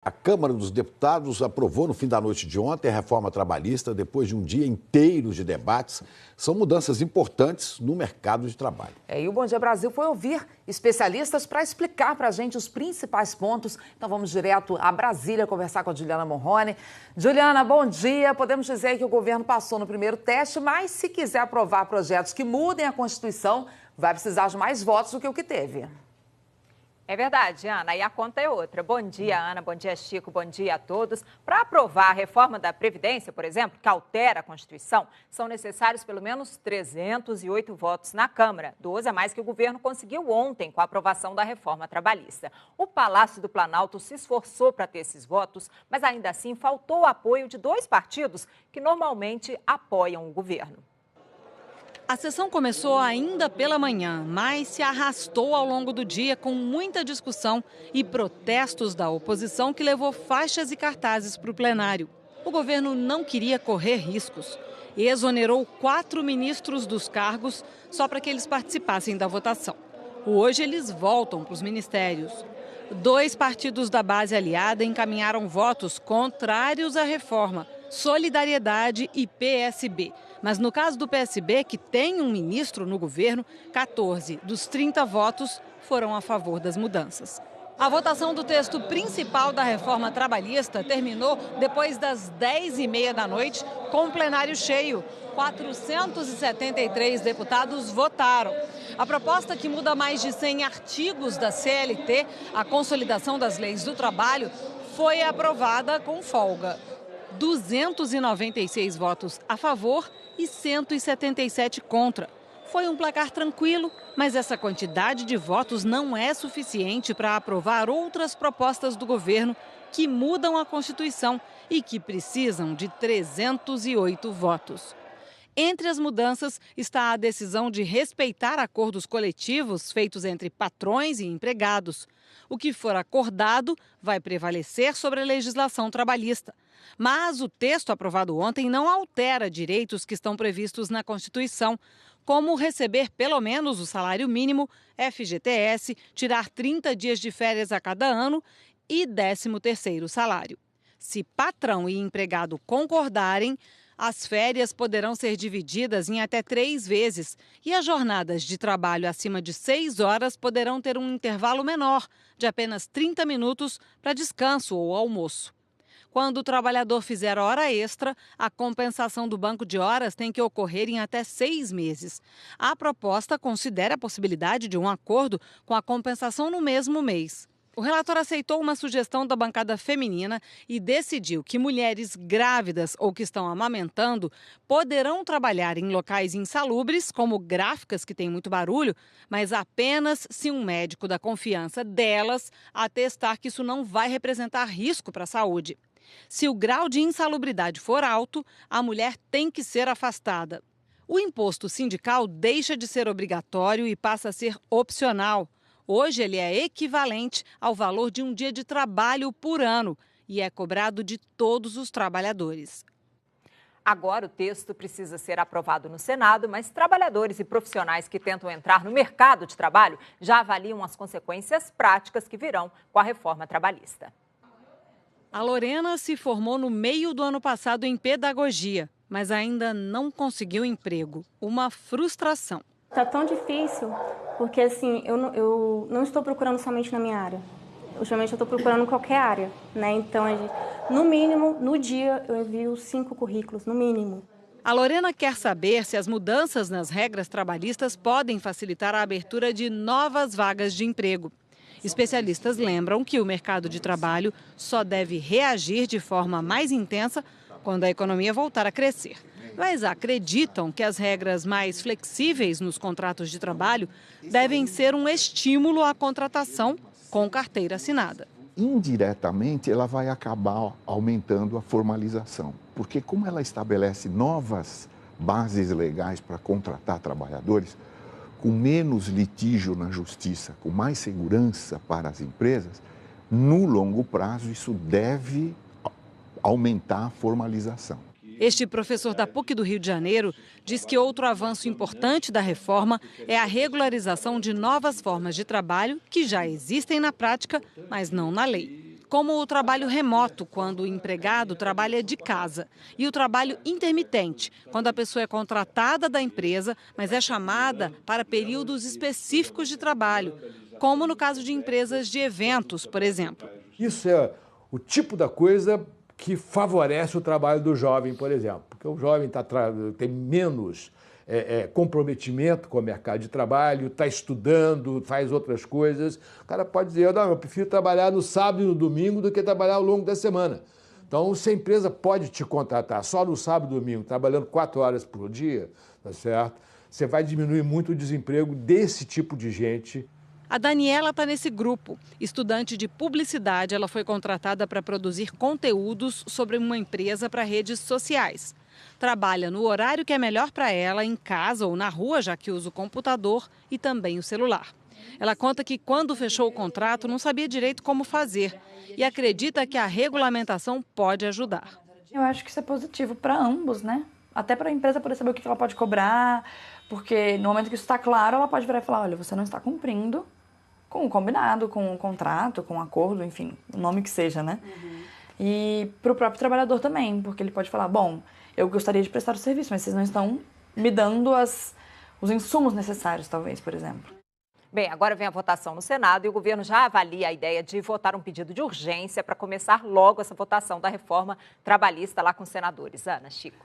A Câmara dos Deputados aprovou no fim da noite de ontem a reforma trabalhista depois de um dia inteiro de debates. São mudanças importantes no mercado de trabalho. E o Bom Dia Brasil foi ouvir especialistas para explicar para a gente os principais pontos. Então vamos direto a Brasília conversar com a Juliana Morrone. Juliana, bom dia. Podemos dizer que o governo passou no primeiro teste, mas se quiser aprovar projetos que mudem a Constituição, vai precisar de mais votos do que o que teve. É verdade, Ana, e a conta é outra. Bom dia, Ana, bom dia, Chico, bom dia a todos. Para aprovar a reforma da Previdência, por exemplo, que altera a Constituição, são necessários pelo menos 308 votos na Câmara, 12 a mais que o governo conseguiu ontem com a aprovação da reforma trabalhista. O Palácio do Planalto se esforçou para ter esses votos, mas ainda assim faltou o apoio de dois partidos que normalmente apoiam o governo. A sessão começou ainda pela manhã, mas se arrastou ao longo do dia com muita discussão e protestos da oposição que levou faixas e cartazes para o plenário. O governo não queria correr riscos e exonerou 4 ministros dos cargos só para que eles participassem da votação. Hoje eles voltam para os ministérios. 2 partidos da base aliada encaminharam votos contrários à reforma, Solidariedade e PSB. Mas no caso do PSB, que tem um ministro no governo, 14 dos 30 votos foram a favor das mudanças. A votação do texto principal da reforma trabalhista terminou depois das 10h30 da noite, com o plenário cheio. 473 deputados votaram. A proposta, que muda mais de 100 artigos da CLT, a consolidação das leis do trabalho, foi aprovada com folga. 296 votos a favor e 177 contra. Foi um placar tranquilo, mas essa quantidade de votos não é suficiente para aprovar outras propostas do governo que mudam a Constituição e que precisam de 308 votos. Entre as mudanças está a decisão de respeitar acordos coletivos feitos entre patrões e empregados. O que for acordado vai prevalecer sobre a legislação trabalhista. Mas o texto aprovado ontem não altera direitos que estão previstos na Constituição, como receber pelo menos o salário mínimo, FGTS, tirar 30 dias de férias a cada ano e 13º salário. Se patrão e empregado concordarem, as férias poderão ser divididas em até 3 vezes e as jornadas de trabalho acima de 6 horas poderão ter um intervalo menor, de apenas 30 minutos, para descanso ou almoço. Quando o trabalhador fizer hora extra, a compensação do banco de horas tem que ocorrer em até 6 meses. A proposta considera a possibilidade de um acordo com a compensação no mesmo mês. O relator aceitou uma sugestão da bancada feminina e decidiu que mulheres grávidas ou que estão amamentando poderão trabalhar em locais insalubres, como gráficas que têm muito barulho, mas apenas se um médico da confiança delas atestar que isso não vai representar risco para a saúde. Se o grau de insalubridade for alto, a mulher tem que ser afastada. O imposto sindical deixa de ser obrigatório e passa a ser opcional. Hoje ele é equivalente ao valor de um dia de trabalho por ano e é cobrado de todos os trabalhadores. Agora o texto precisa ser aprovado no Senado, mas trabalhadores e profissionais que tentam entrar no mercado de trabalho já avaliam as consequências práticas que virão com a reforma trabalhista. A Lorena se formou no meio do ano passado em pedagogia, mas ainda não conseguiu emprego. Uma frustração. Tá tão difícil, porque assim, eu não estou procurando somente na minha área. Ultimamente eu estou procurando em qualquer área, né? Então, no mínimo, no dia, eu envio 5 currículos, no mínimo. A Lorena quer saber se as mudanças nas regras trabalhistas podem facilitar a abertura de novas vagas de emprego. Especialistas lembram que o mercado de trabalho só deve reagir de forma mais intensa quando a economia voltar a crescer. Mas acreditam que as regras mais flexíveis nos contratos de trabalho devem ser um estímulo à contratação com carteira assinada. Indiretamente, ela vai acabar aumentando a formalização, porque como ela estabelece novas bases legais para contratar trabalhadores, com menos litígio na justiça, com mais segurança para as empresas, no longo prazo isso deve aumentar a formalização. Este professor da PUC do Rio de Janeiro diz que outro avanço importante da reforma é a regularização de novas formas de trabalho que já existem na prática, mas não na lei. como o trabalho remoto, quando o empregado trabalha de casa, e o trabalho intermitente, quando a pessoa é contratada da empresa, mas é chamada para períodos específicos de trabalho, como no caso de empresas de eventos, por exemplo. Isso é o tipo da coisa que favorece o trabalho do jovem, por exemplo, porque o jovem tem menos comprometimento com o mercado de trabalho, está estudando, faz outras coisas. O cara pode dizer, não, eu prefiro trabalhar no sábado e no domingo do que trabalhar ao longo da semana. Então, se a empresa pode te contratar só no sábado e domingo, trabalhando 4 horas por dia, tá certo? Você vai diminuir muito o desemprego desse tipo de gente. A Daniela está nesse grupo. Estudante de publicidade, ela foi contratada para produzir conteúdos sobre uma empresa para redes sociais. Trabalha no horário que é melhor para ela, em casa ou na rua, já que usa o computador e também o celular. Ela conta que quando fechou o contrato não sabia direito como fazer e acredita que a regulamentação pode ajudar. Eu acho que isso é positivo para ambos, né? Até para a empresa poder saber o que ela pode cobrar, porque no momento que isso está claro, ela pode virar e falar, olha, você não está cumprindo com o combinado, com o contrato, com o acordo, enfim, o nome que seja, né? E para o próprio trabalhador também, porque ele pode falar, bom, eu gostaria de prestar o serviço, mas vocês não estão me dando os insumos necessários, talvez, por exemplo. Bem, agora vem a votação no Senado e o governo já avalia a ideia de votar um pedido de urgência para começar logo essa votação da reforma trabalhista lá com os senadores. Ana, Chico.